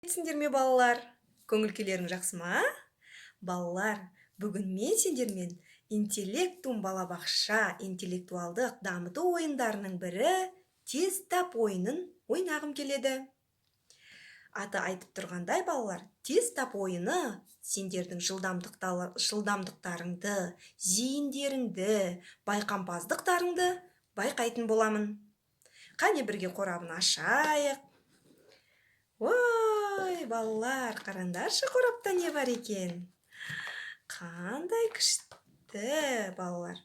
Сендер ме балалар? Көңіл-күйлерің жақсы ма? Балалар, бүгін мен сендермен интеллектум балабақша интеллектуалдық дамыту ойындарының бірі тез тап ойынын ойнағым келеді. Аты айтып тұрғандай балалар, тез тап ойыны сендердің жылдамдықтарыңды, зейіндеріңді, байқампаздықтарыңды байқайтын боламын. Қане бірге қорабын ашайық. Ой, балалар, қараңдаршы, қорапта не бар екен? Қандай күшті, балалар.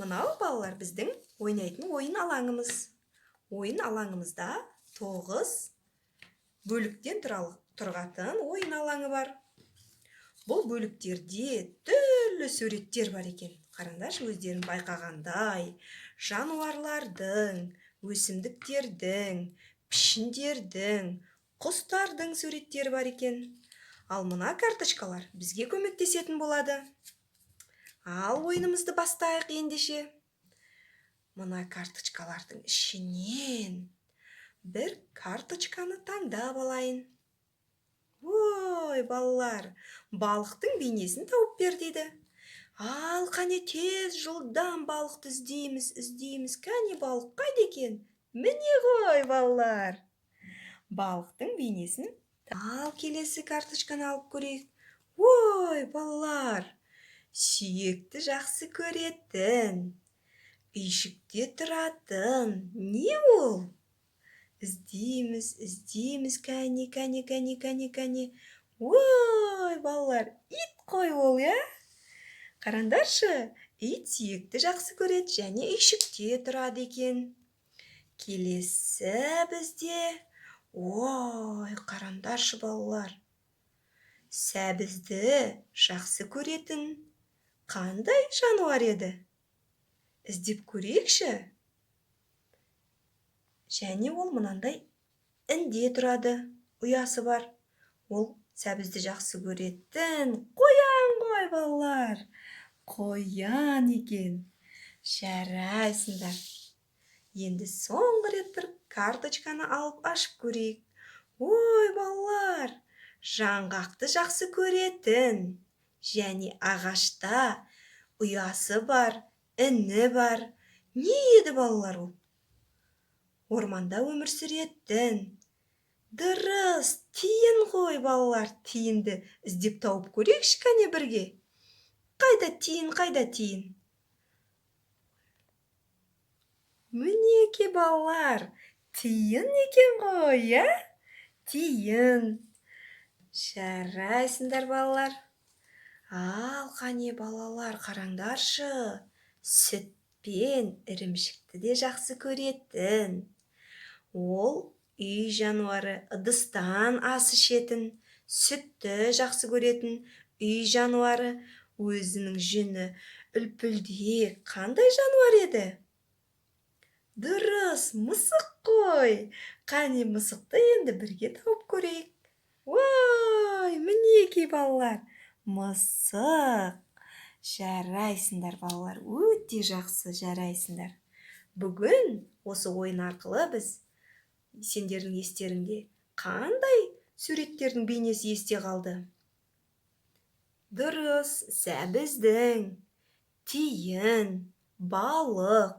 Мынау балалар біздің ойнайтын ойын алаңымыз. Ойын алаңымызда 9 бөліктен тұрғатын ойын алаңы бар. Бұл бөліктерде түрлі суреттер бар екен. Қараңдаршы, өздерің байқағандай, жануарлардың, өсімдіктердің, пішіндердің, құстардың суреттері бар екен. Ал мына карточкалар бізге көмектесетін болады. Ал ойынымызды бастайық ендеше. Мына карточкалардың ішінен бір карточканы таңдап алайын. Ой, балалар, балықтың бейнесін тауып бер дейді. Ал қане тез жылдам балықты іздейміз. Қане балық қайда екен? Міне ғой, балалар. Балықтың бейнесін. Ал келесі карточканы алып көрейік. Ой, балалар, сүйекті жақсы көретін, үйшікте тұратын. Не ол? Іздейміз, кәне. Ой, балалар, ит қой ол, я? Қараңдаршы, ит сүйекті жақсы көреді және үйшікте тұрады екен. Келесі бізде, ой, қараңдаршы, балалар, сәбізді жақсы көретін қандай жануар еді? Іздеп көрейікші. Және ол мынандай інде тұрады, ұясы бар. Ол сәбізді жақсы көретін қоян ғой, балалар. Қоян екен. Жарайсыңдар. Енді соңғы рет бір карточканы алып ашып көрейік. Ой, балалар, жаңғақты жақсы көретін және ағашта ұясы бар, іні бар. Не еді, балалар, ол? Орманда өмір сүретін. Дұрыс, тиін ғой, балалар, тиінді іздеп тауып көрейікші кәне бірге. Қайда тиін? Мінеки, балалар, тиін екен ғой, я? Тиін. Жарайсыңдар, балалар. Ал қане, балалар, қараңдаршы. Сүт пен ірімшікті де жақсы көретін. Ол үй жануары, ыдыстан ас ішетін, сүтті жақсы көретін үй жануары. Өзінің жүні үлпілдек қандай жануар еді? Дұрыс, мысық қой. Қане мысықты енді бірге тауып көрейік. Ой, мінеки, балалар, мысық. Жарайсыңдар, балалар, өте жақсы жарайсыңдар. Бүгін осы ойын арқылы біз сендердің естеріңде қандай суреттердің бейнесі есте қалды? Дұрыс, сәбіздің, тиін, балық,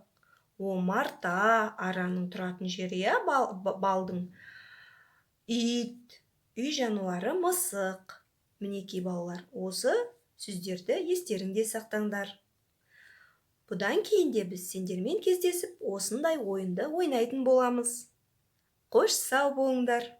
омарта, араның тұратын жері, я, балдың, ит, үй жануары, мысық. Мінеки, балалар, осы сөздерді естеріңде сақтаңдар. Бұдан кейін де біз сендермен кездесіп, осындай ойынды ойнайтын боламыз. Қош сау болыңдар.